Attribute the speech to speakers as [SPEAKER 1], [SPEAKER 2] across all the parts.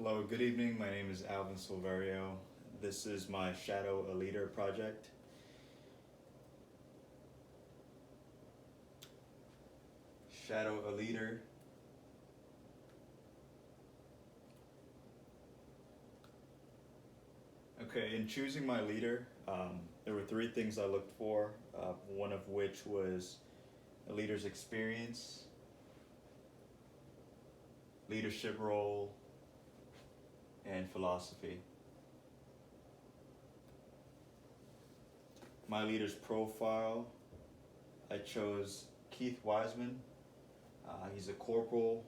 [SPEAKER 1] Hello, good evening. My name is Alvin Silverio. This is my Shadow a Leader project. Shadow a Leader. Okay, in choosing my leader, there were three things I looked for, one of which was a leader's experience, leadership role, and philosophy. My leader's profile, I chose Keith Wiseman. He's a corporal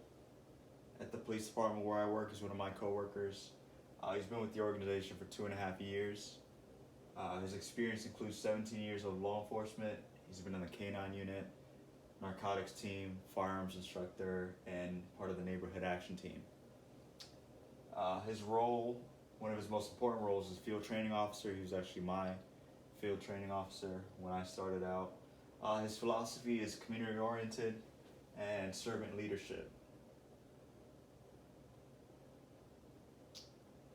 [SPEAKER 1] at the police department where I work. He's one of my coworkers. He's been with the organization for 2.5 years. His experience includes 17 years of law enforcement. He's been in the K-9 unit, narcotics team, firearms instructor, and part of the neighborhood action team. His role, one of his most important roles, is field training officer. He was actually my field training officer when I started out. His philosophy is community oriented and servant leadership.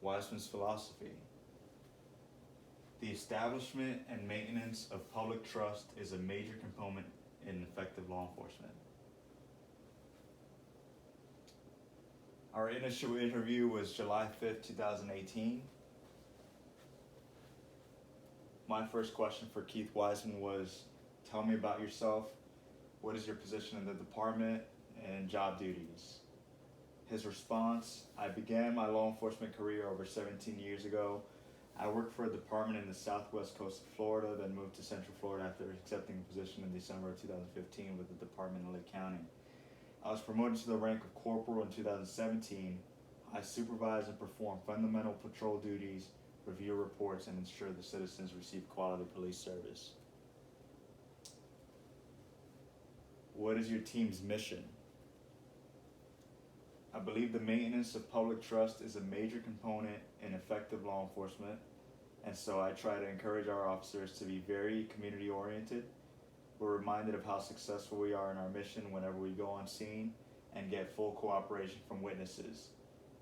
[SPEAKER 1] Wiseman's philosophy. The establishment and maintenance of public trust is a major component in effective law enforcement. Our initial interview was July 5th, 2018. My first question for Keith Wiseman was, tell me about yourself. What is your position in the department and job duties? His response, I began my law enforcement career over 17 years ago. I worked for a department in the southwest coast of Florida, then moved to Central Florida after accepting a position in December of 2015 with the Department of Lake County. I was promoted to the rank of corporal in 2017. I supervise and perform fundamental patrol duties, review reports, and ensure the citizens receive quality police service. What is your team's mission? I believe the maintenance of public trust is a major component in effective law enforcement, and so I try to encourage our officers to be very community oriented. We're reminded of how successful we are in our mission whenever we go on scene and get full cooperation from witnesses,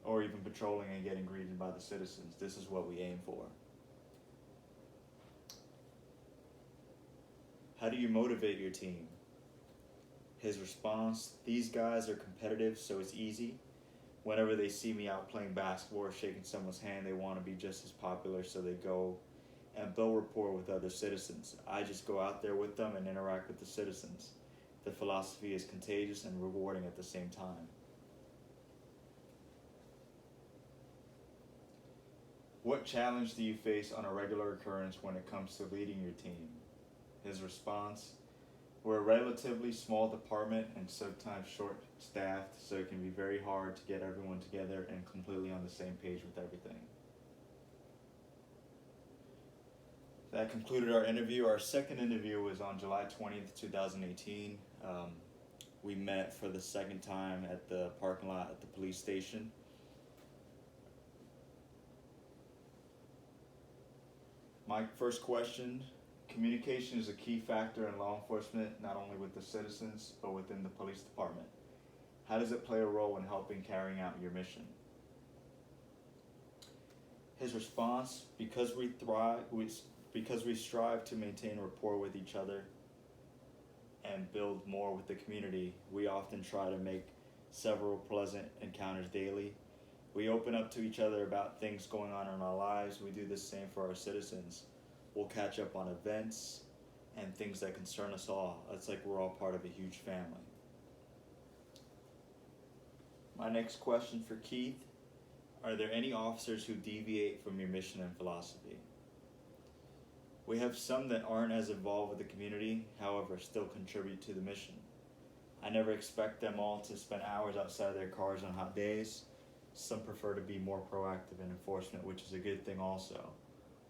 [SPEAKER 1] or even patrolling and getting greeted by the citizens. This is what we aim for. How do you motivate your team? His response, these guys are competitive, so it's easy. Whenever they see me out playing basketball or shaking someone's hand, they want to be just as popular, so they go and build rapport with other citizens. I just go out there with them and interact with the citizens. The philosophy is contagious and rewarding at the same time. What challenge do you face on a regular occurrence when it comes to leading your team? His response, we're a relatively small department and sometimes short-staffed, so it can be very hard to get everyone together and completely on the same page with everything. That concluded our interview. Our second interview was on July 20th, 2018. We met for the second time at the parking lot at the police station. My first question, communication is a key factor in law enforcement, not only with the citizens, but within the police department. How does it play a role in helping carrying out your mission? His response, because we strive to maintain rapport with each other and build more with the community, we often try to make several pleasant encounters daily. We open up to each other about things going on in our lives. We do the same for our citizens. We'll catch up on events and things that concern us all. It's like we're all part of a huge family. My next question for Keith, are there any officers who deviate from your mission and philosophy? We have some that aren't as involved with the community, however, still contribute to the mission. I never expect them all to spend hours outside their cars on hot days. Some prefer to be more proactive in enforcement, which is a good thing also.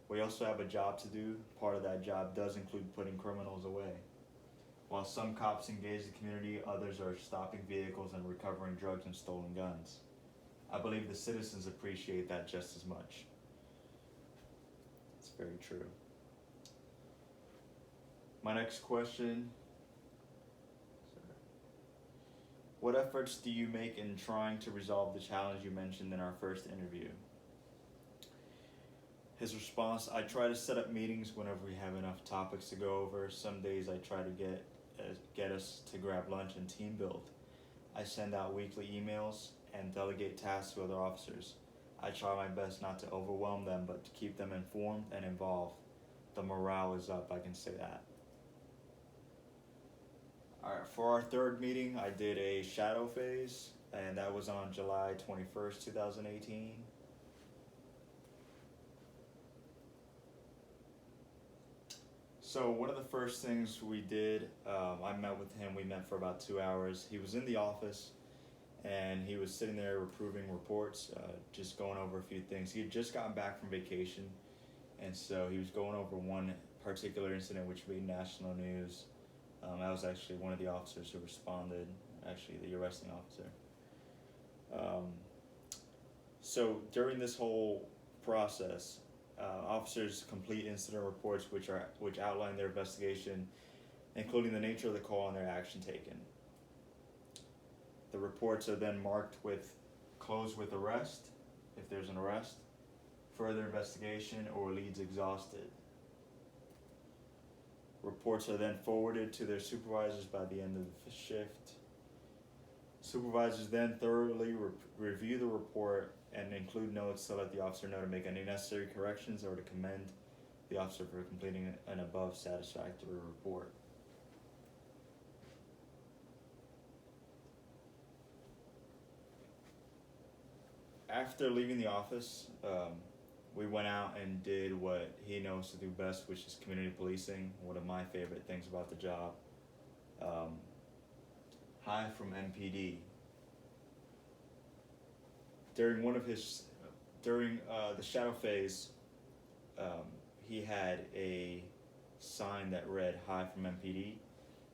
[SPEAKER 1] We also have a job to do. Part of that job does include putting criminals away. While some cops engage the community, others are stopping vehicles and recovering drugs and stolen guns. I believe the citizens appreciate that just as much. It's very true. My next question, What efforts do you make in trying to resolve the challenge you mentioned in our first interview? His response, I try to set up meetings whenever we have enough topics to go over. Some days I try to get us to grab lunch and team build. I send out weekly emails and delegate tasks to other officers. I try my best not to overwhelm them, but to keep them informed and involved. The morale is up, I can say that. Alright, for our third meeting, I did a shadow phase, and that was on July 21st, 2018. So one of the first things we did, I met with him. We met for about 2 hours. He was in the office, and he was sitting there approving reports, just going over a few things. He had just gotten back from vacation, and so he was going over one particular incident which made national news. I was actually one of the officers who responded, actually the arresting officer. So during this whole process, officers complete incident reports which outline their investigation, including the nature of the call and their action taken. The reports are then marked with closed with arrest, if there's an arrest, further investigation, or leads exhausted. Reports are then forwarded to their supervisors by the end of the shift. Supervisors then thoroughly review the report and include notes to let the officer know to make any necessary corrections or to commend the officer for completing an above satisfactory report. After leaving the office, we went out and did what he knows to do best, which is community policing, one of my favorite things about the job. Hi from MPD. During the shadow phase, he had a sign that read "Hi from MPD."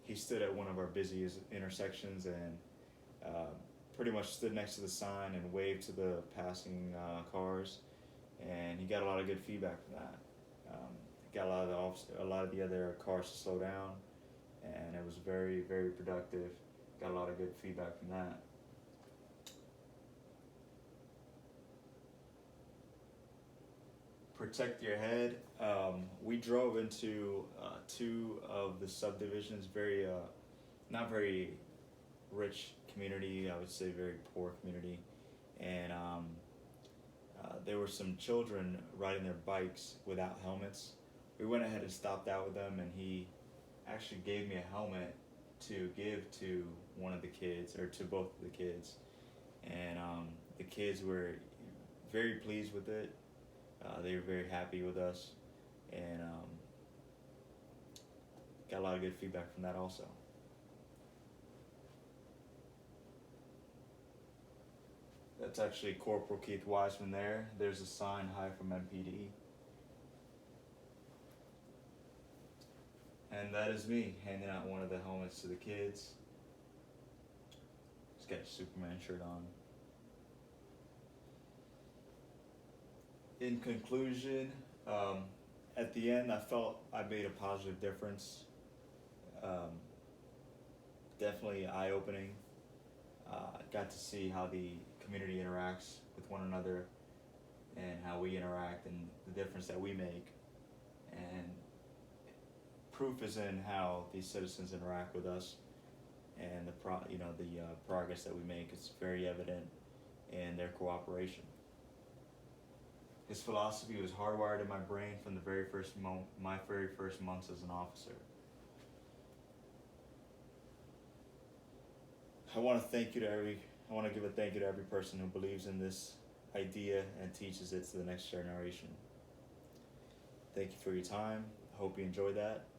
[SPEAKER 1] He stood at one of our busiest intersections and pretty much stood next to the sign and waved to the passing cars, and he got a lot of good feedback from that. Got a lot of the other cars to slow down, and it was very, very productive. Got a lot of good feedback from that. Protect your head. We drove into two of the subdivisions, not very rich community, I would say very poor community, and there were some children riding their bikes without helmets. We went ahead and stopped out with them, and he actually gave me a helmet to give to one of the kids, or to both of the kids, and the kids were very pleased with it. They were very happy with us, and got a lot of good feedback from that also. That's actually Corporal Keith Wiseman there. There's a sign, "Hi from MPD." And that is me handing out one of the helmets to the kids. He's got a Superman shirt on. In conclusion, at the end, I felt I made a positive difference. Definitely eye-opening. Got to see how the community interacts with one another and how we interact and the difference that we make. And proof is in how these citizens interact with us, and the progress that we make is very evident in their cooperation. His philosophy was hardwired in my brain from the my very first months as an officer. I want to give a thank you to every person who believes in this idea and teaches it to the next generation. Thank you for your time. I hope you enjoyed that.